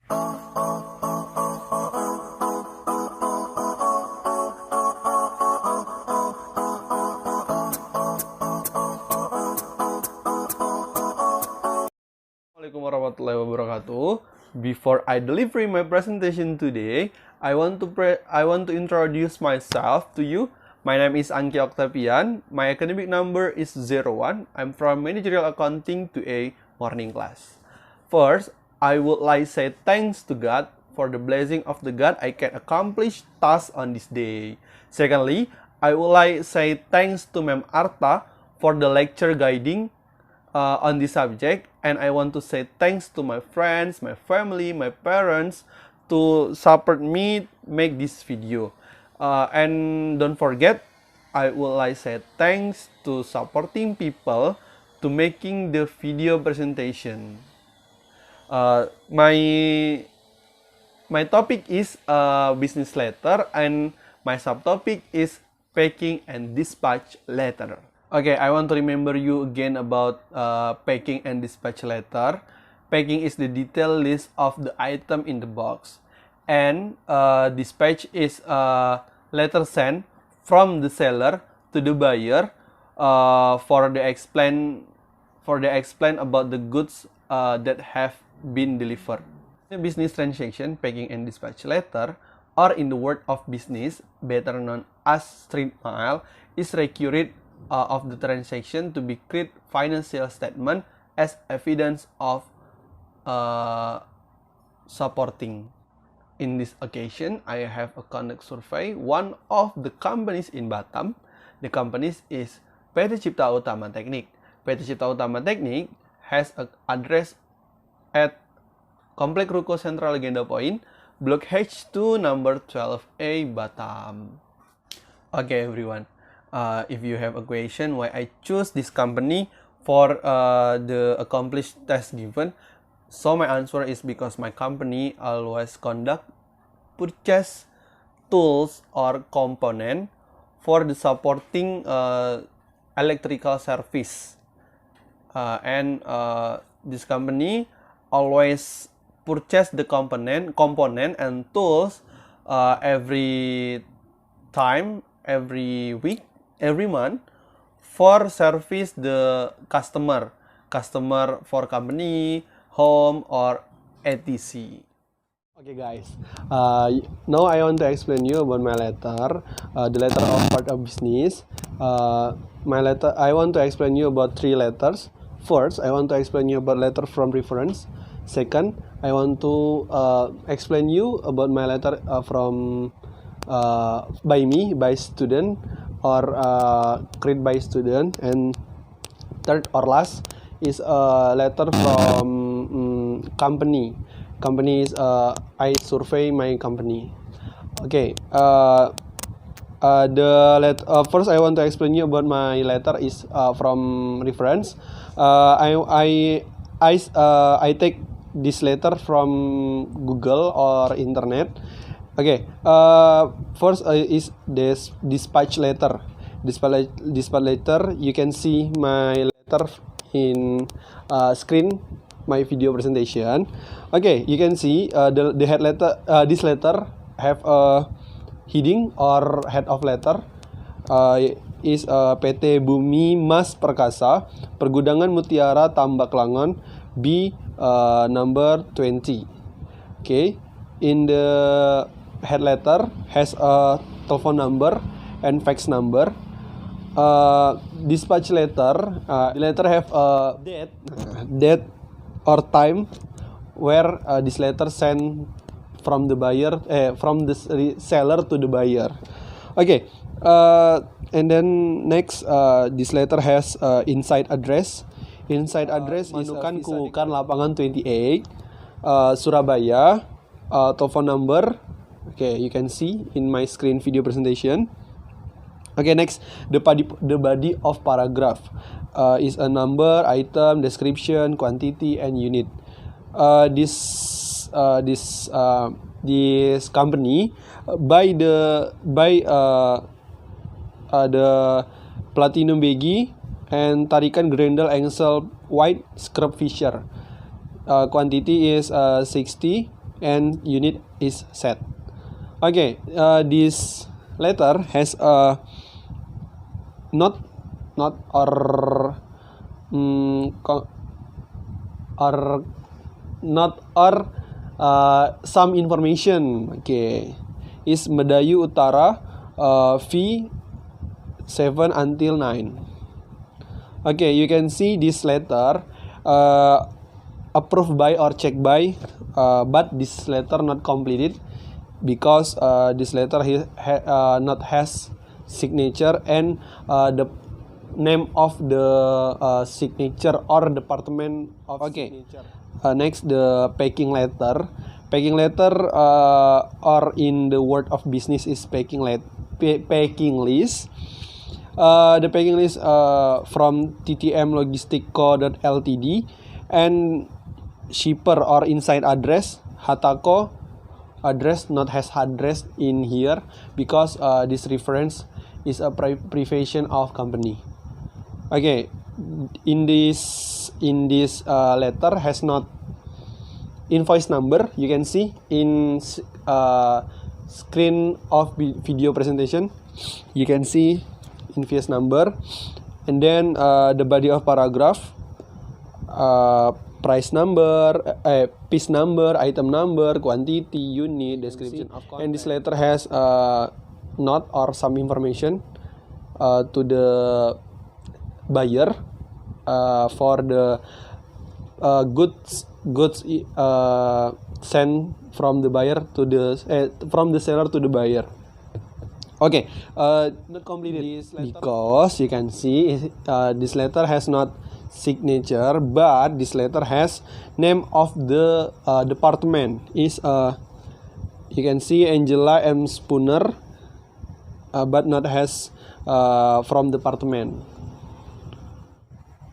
Assalamualaikum warahmatullahi wabarakatuh. Before I deliver my presentation today, I want to introduce myself to you. My name is Angki Octavian. My academic number is 01. I'm from Managerial Accounting to a morning class. First, I would like to say thanks to God for the blessing of the God I can accomplish tasks on this day. Secondly, I would like to say thanks to Ma'am Arta for the lecture guiding on this subject, and I want to say thanks to my friends, my family, my parents to support me make this video. And don't forget, I would like to say thanks to supporting people to making the video presentation. My topic is business letter, and my subtopic is packing and dispatch letter. Okay, I want to remember you again about packing and dispatch letter. Packing is the detailed list of the item in the box, and dispatch is letter sent from the seller to the buyer for the explain about the goods that have been delivered. The business transaction, packing and dispatch letter, or in the word of business, better known as street mail, is required of the transaction to be create financial statement as evidence of supporting. In this occasion, I have a conduct survey one of the companies in Batam. The company is PT Cipta Utama Teknik. PT Cipta Utama Teknik has an address at Komplek Ruko Central Legenda Point, Block H2, number 12A, Batam. Okay, everyone. If you have a question why I choose this company for the accomplished test given, so my answer is because my company always conduct purchase tools or component for the supporting electrical service, and this company always purchase the component and tools every time, every week, every month for service the customer for company, home, or etc. Okay guys, now I want to explain you about my letter, the letter of part of business. I want to explain you about 3 letters. First, I want to explain you about letter from reference. Second, I want to explain you about my letter from by student, or created by student. And third or last is a letter from company is I survey my company. Okay, first I want to explain you about my letter is from reference. I take this letter from Google or internet. Okay, first is this dispatch letter. Dispatch letter, you can see my letter in screen, my video presentation. Okay, you can see the head letter. This letter have a heading or head of letter is PT Bumi Mas Perkasa, Pergudangan Mutiara Tambak Langon, B number 20. Okay, in the head letter has a telephone number and fax number. Dispatch letter, the letter have a date or time where this letter sent from the buyer, from the seller to the buyer. Okay, and then next, this letter has inside address. Inside address is Kukan Lapangan 28, Surabaya. Telephone number. Okay, you can see in my screen video presentation. Okay, next, the body of paragraph is a number, item, description, quantity, and unit. This company buy the Platinum Baggy and Tarikan Grendel Engsel White Scrub Fisher. Quantity is 60. and unit is set. Okay, this letter has a not or some information. Okay, is Medayu Utara V 7 until 9. Okay, you can see this letter approved by or checked by, but this letter not completed because this letter not has signature and the name of the signature or department of signature. Next, the packing letter. Packing letter or in the word of business is packing list. The packing list from TTM Logistik Co. Ltd. and shipper or inside address Hatako address not has address in here because this reference is a privation of company. Okay, in this letter has not invoice number. You can see in screen of video presentation, you can see invoice number, and then the body of paragraph, price number, piece number, item number, quantity, unit, description of content. And this letter has not or some information to the buyer for the goods sent from the buyer to from the seller to the buyer. Okay, not completed because you can see this letter has not signature, but this letter has name of the department is you can see Angela M. Spooner, but not has from department.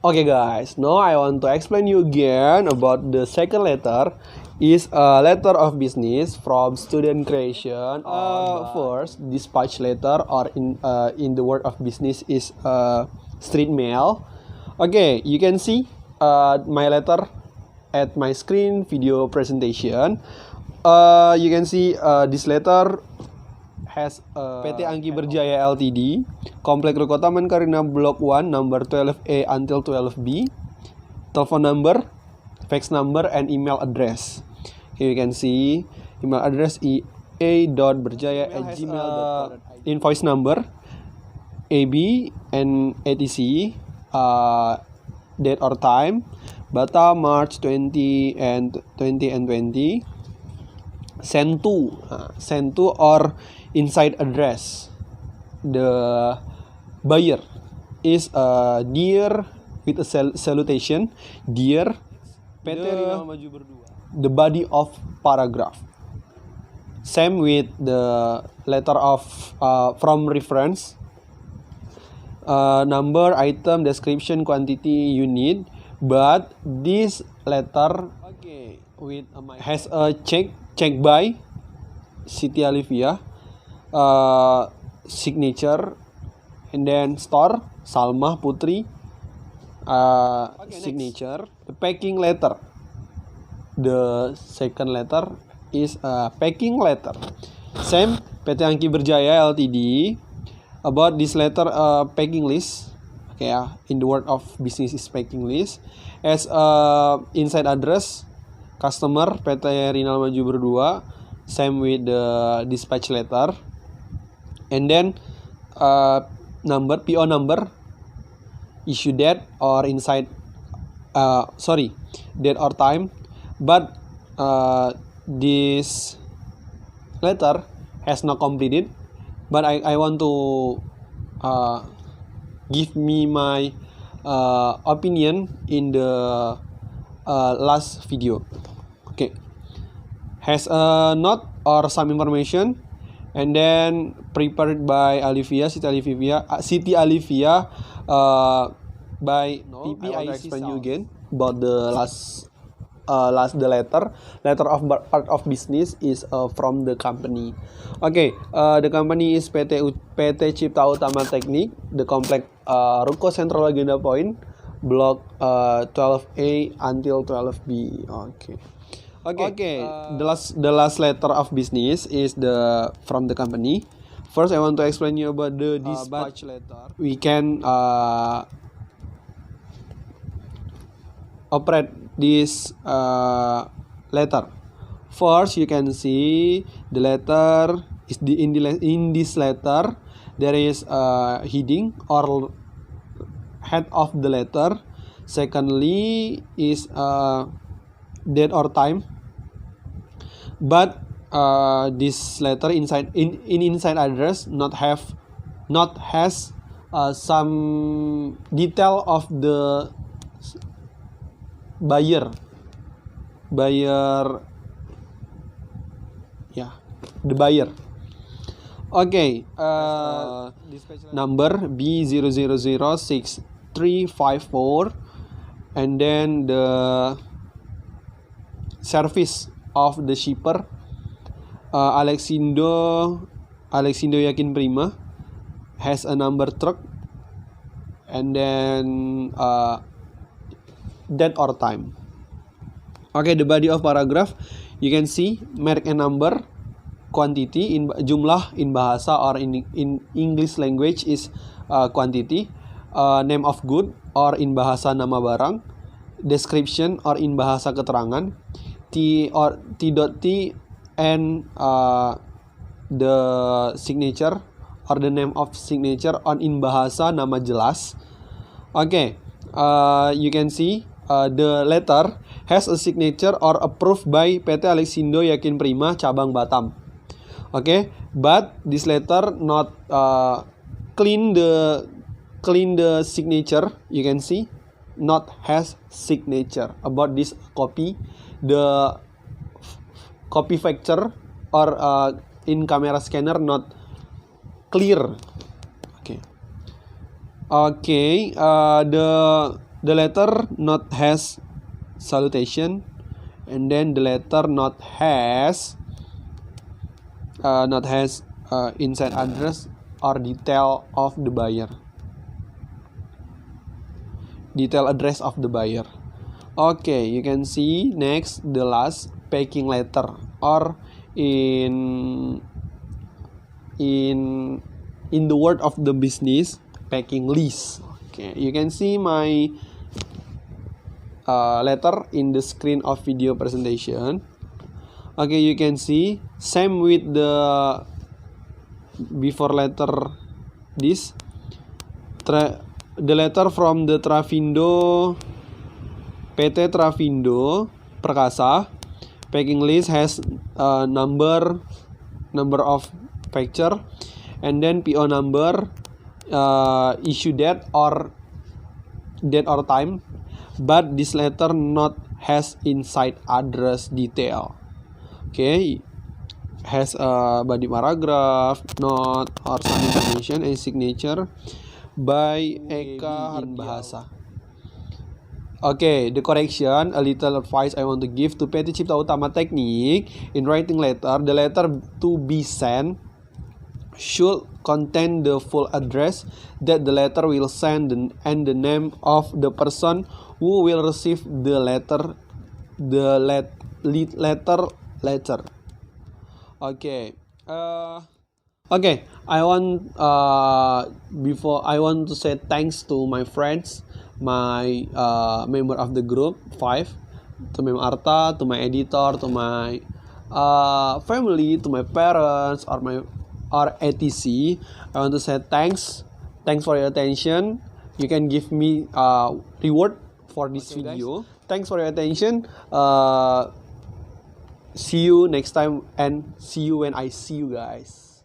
Okay guys, now I want to explain you again about the second letter is a letter of business from student creation. First, dispatch letter or in the word of business is street mail. Okay, you can see my letter at my screen video presentation. You can see this letter has PT Angki Berjaya Ltd, Komplek Ruko Taman Karina Block 1, number 12A until 12B, telephone number, fax number, and email address. Here you can see email address a.berjaya@gmail.com. Invoice number AB and ATC, date or time, Batam March 20 and 20. Send to or inside address. The buyer is dear with a salutation, dear PT Rina Maju Berdua. The body of paragraph. Same with the letter of from reference. Number, item, description, quantity, unit. But this letter has a check by Siti Alivia, signature, and then store Salma Putri, signature. The packing letter. The second letter is a packing letter. Same PT Angki Berjaya Ltd. About this letter, packing list. Okay, in the word of business is packing list. As inside address, customer PT Rinal Maju Berdua. Same with the dispatch letter. And then number, PO number, issue date or inside date or time. But this letter has not completed. But I want to give me my opinion in the last video. Okay, has a note or some information, and then prepared by Siti Alivia by PPIC. I will explain you again about the last the letter of part of business is from the company. Okay, the company is PT Cipta Utama Teknik, the Komplek Ruko Sentral Agenda Point, Block 12A until 12B. Okay. Okay. The last letter of business is from the company. First, I want to explain you about the dispatch letter. We can operate this letter. First, you can see the letter is in this letter there is a heading or head of the letter. Secondly, is date or time. But this letter inside address not has some detail of the buyer, the buyer. Okay, number B0006354, and then the service of the shipper, Alexindo Yakin Prima, has a number truck, and then date or time. Okay, the body of paragraph, you can see merek and number, quantity in jumlah in bahasa or in English language is quantity, name of good or in bahasa nama barang, description or in bahasa keterangan, T and the signature or the name of signature on in bahasa nama jelas. Okay, you can see the letter has a signature or approved by PT Alexindo Yakin Prima cabang Batam. Okay, but this letter not clean the signature. You can see not has signature about this copy. The copy factor or in camera scanner not clear. Okay, the letter not has salutation, and then the letter not has inside address or detail of the buyer, detail address of the buyer. Okay, you can see next the last packing letter or in the word of the business, packing list. Okay, you can see my letter in the screen of video presentation. Okay, you can see same with the before letter this the letter from the Travindo, PT Travindo Perkasa. Packing list has number of picture, and then PO number, issue date or time, but this letter not has inside address detail. Okay, has a body paragraph, note or some information, and signature by Eka in bahasa. Okay, the correction, a little advice I want to give to PT Cipta Utama Teknik in writing letter. The letter to be sent should contain the full address that the letter will send and the name of the person who will receive the letter. Okay. Okay. I want to say thanks to my friends, my member of the group 5, to Mem Arta, to my editor, to my family, to my parents or ATC. I want to say thanks for your attention. You can give me reward for this video, guys. Thanks for your attention. See you next time, and see you when I see you guys.